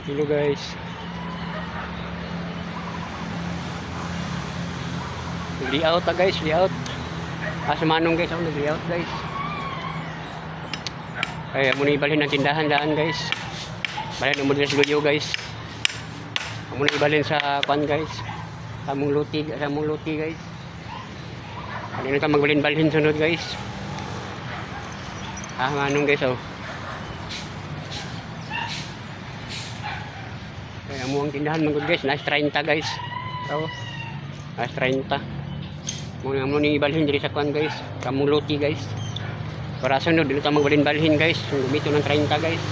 Hello guys. Layout guys, layout. Sa manong guys, ako nag-layout guys. Ay, muna ibalhin ang tindahan daan guys. Balhin ang model studio guys. Muna ibalhin sa kwan guys. Sa mong luti guys. Ano na ka magbalhin-balhin sunod guys. Manong guys oh. Kaya mo ang tindahan mga guys, nice 30 guys. So, nice 30. Muna mo ni ibalhin diri sa kwan guys, kamong luti guys. Para sunod dili ta magbalhin-balhin guys, gumito ng 30 guys.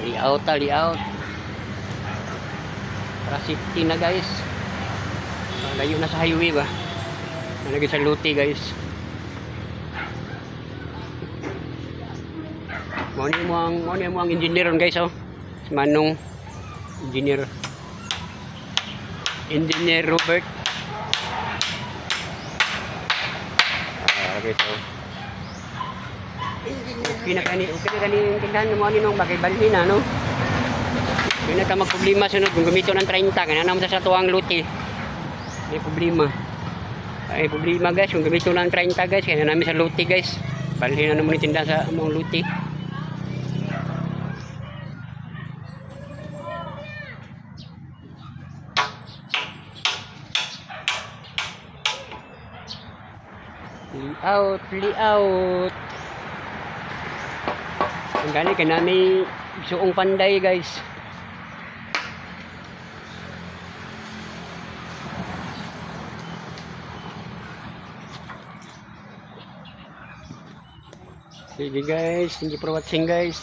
Layout. Para safety na guys. Layo na sa highway ba. Nalagay sa luti guys. Mo ang engineer guys oh. Si Manong engineer Robert. Okay so. Okay na kani tindahan mo ani nung bagay balhin na no. Hindi na ka magproblema sunod kung gumito ng 30 kana naman sa tuwang luti. May problema. Ay problema guys kung gumito ng 30 guys kaya namin sa luti guys. Balhin na naman yung tindahan sa mong luti. Layout. Ang gani ka namin suong panday guys. Sige guys, thank you for watching guys.